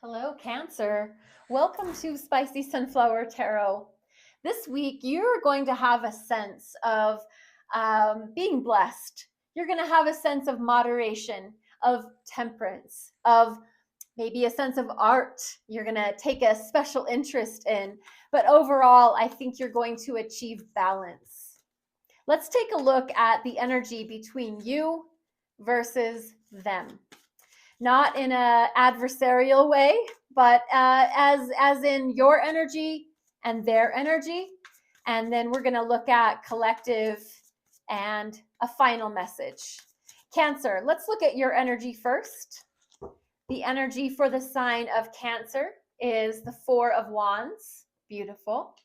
Hello, Cancer. Welcome to Spicy Sunflower Tarot. This week, you're going to have a sense of being blessed. You're going to have a sense of moderation, of temperance, of maybe a sense of art you're going to take a special interest in. But overall, I think you're going to achieve balance. Let's take a look at the energy between you versus them. Not in an adversarial way, but as in your energy and their energy. And then we're going to look at collective and a final message. Cancer, let's look at your energy first. The energy for the sign of Cancer is the Four of Wands. Beautiful.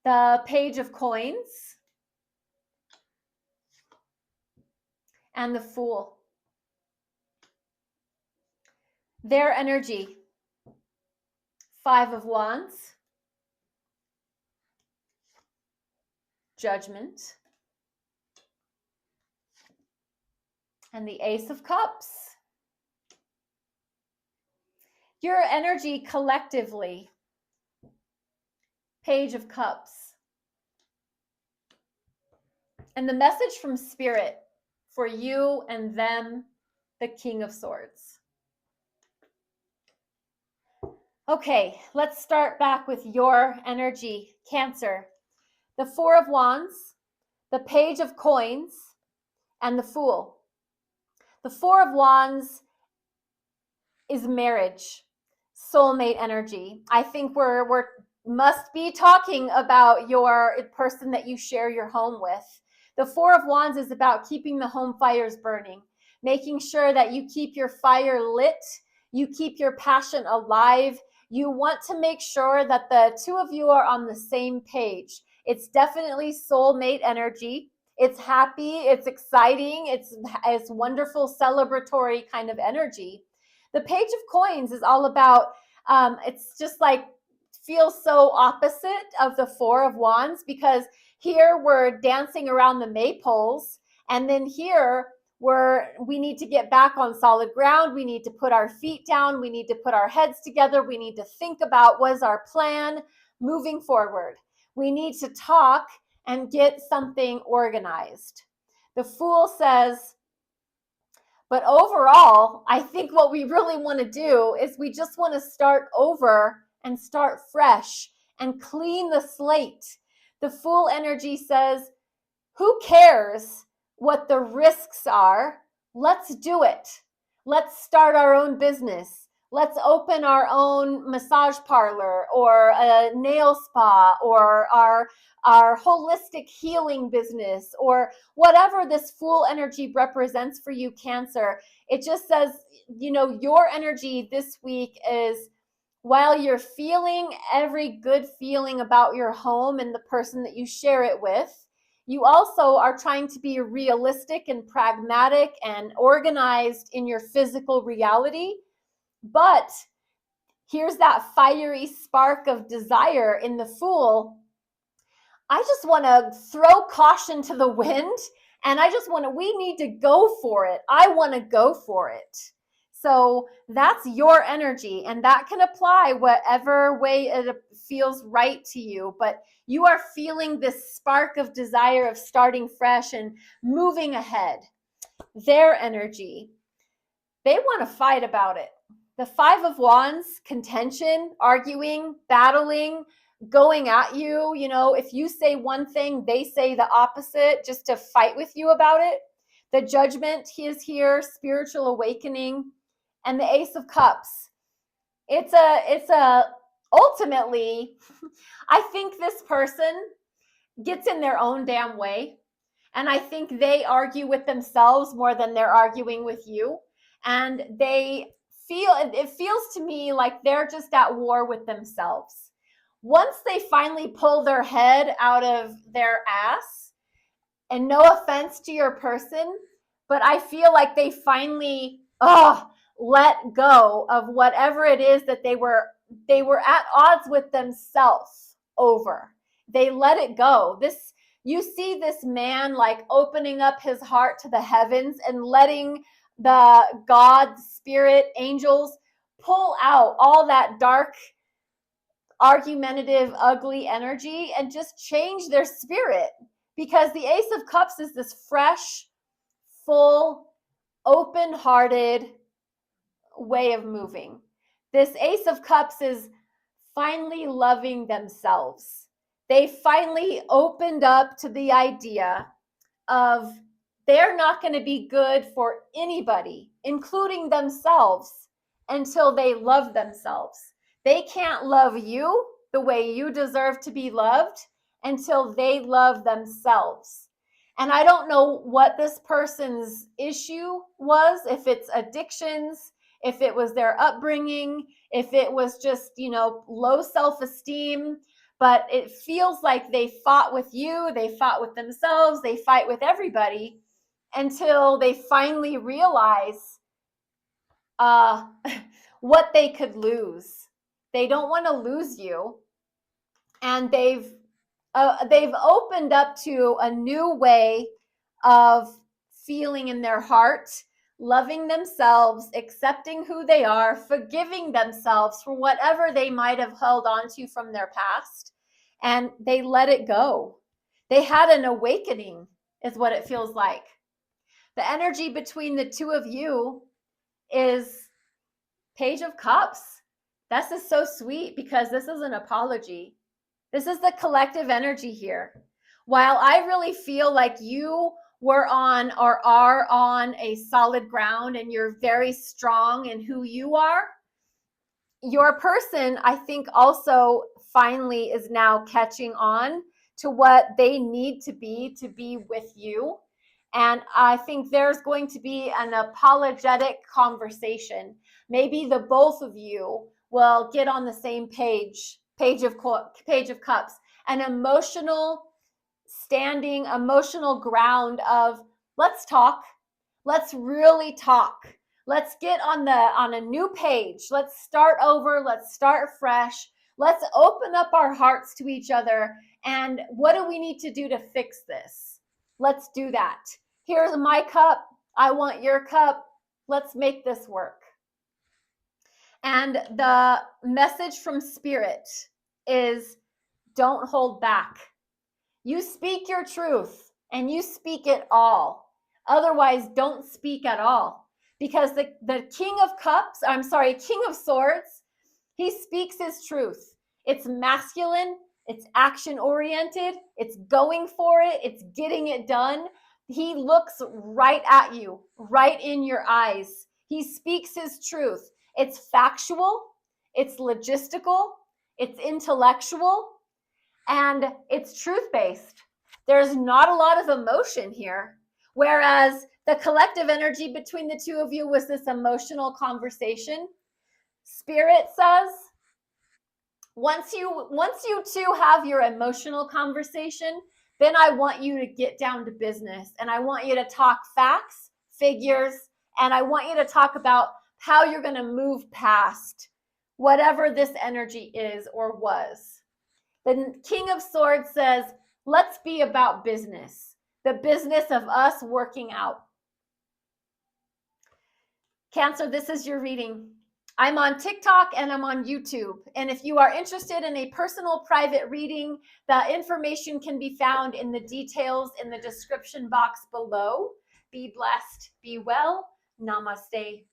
The Page of Coins and the Fool. Their energy, Five of Wands, Judgment, and the Ace of Cups. Your energy collectively, Page of Cups. And the message from Spirit for you and them, the King of Swords. Okay, let's start back with your energy, Cancer. The Four of Wands, the Page of Coins, and the Fool. The Four of Wands is marriage, soulmate energy. I think we're must be talking about your person that you share your home with. The Four of Wands is about keeping the home fires burning, making sure that you keep your fire lit, you keep your passion alive. You want to make sure that the two of you are on the same page. It's definitely soulmate energy. It's happy, it's exciting, it's wonderful, celebratory kind of energy. The Page of Coins is all about, it's just like, feels so opposite of the Four of Wands, because here we're dancing around the maypoles, and then here we need to get back on solid ground. We need to put our feet down. We need to put our heads together. We need to think about what's our plan moving forward. We need to talk and get something organized. The Fool says, but overall, I think what we really want to do is we just want to start over and start fresh and clean the slate. The Fool energy says, who cares what the risks are? Let's do it. Let's start our own business. Let's open our own massage parlor or a nail spa or our holistic healing business or whatever this Fool energy represents for you, Cancer. It just says, your energy this week is, while you're feeling every good feeling about your home and the person that you share it with, you also are trying to be realistic and pragmatic and organized in your physical reality. But here's that fiery spark of desire in the Fool. I just want to throw caution to the wind, and we need to go for it. I want to go for it. So that's your energy, and that can apply whatever way it feels right to you. But you are feeling this spark of desire of starting fresh and moving ahead. Their energy, they want to fight about it. The Five of Wands, contention, arguing, battling, going at you. If you say one thing, they say the opposite, just to fight with you about it. The Judgment, he is here, spiritual awakening. And the Ace of Cups. It's a ultimately, I think this person gets in their own damn way. And I think they argue with themselves more than they're arguing with you. And it feels to me like they're just at war with themselves. Once they finally pull their head out of their ass, and no offense to your person, but I feel like they finally, let go of whatever it is that they were at odds with themselves over. They let it go. You see this man like opening up his heart to the heavens and letting the God, spirit, angels pull out all that dark, argumentative, ugly energy and just change their spirit. Because the Ace of Cups is this fresh, full, open-hearted way of moving. This Ace of Cups is finally loving themselves. They finally opened up to the idea of they're not going to be good for anybody, including themselves, until they love themselves. They can't love you the way you deserve to be loved until they love themselves. And I don't know what this person's issue was, if it's addictions, if it was their upbringing, if it was just, low self-esteem, but it feels like they fought with you, they fought with themselves, they fight with everybody until they finally realize what they could lose. They don't want to lose you, and they've opened up to a new way of feeling in their heart, loving themselves, accepting who they are, forgiving themselves for whatever they might have held on to from their past, and they let it go. They had an awakening, is what it feels like. The energy between the two of you is Page of Cups. This is so sweet because this is an apology. This is the collective energy here. While I really feel like you were on or are on a solid ground and you're very strong in who you are, your person, I think, also finally is now catching on to what they need to be with you. And I think there's going to be an apologetic conversation. Maybe the both of you will get on the same page of Cups, an emotional ground of let's talk. Let's really talk. Let's get on a new page. Let's start over. Let's start fresh. Let's open up our hearts to each other. And what do we need to do to fix this? Let's do that. Here's my cup. I want your cup. Let's make this work. And the message from Spirit is don't hold back. You speak your truth and you speak it all. Otherwise, don't speak at all. Because the King of Swords, he speaks his truth. It's masculine, it's action oriented, it's going for it, it's getting it done. He looks right at you, right in your eyes. He speaks his truth. It's factual, it's logistical, it's intellectual, and it's truth-based. There's not a lot of emotion here. Whereas the collective energy between the two of you was this emotional conversation. Spirit says, once you two have your emotional conversation, then I want you to get down to business. And I want you to talk facts, figures, and I want you to talk about how you're going to move past whatever this energy is or was. The King of Swords says, let's be about business, the business of us working out. Cancer, this is your reading. I'm on TikTok and I'm on YouTube. And if you are interested in a personal private reading, the information can be found in the details in the description box below. Be blessed, be well. Namaste.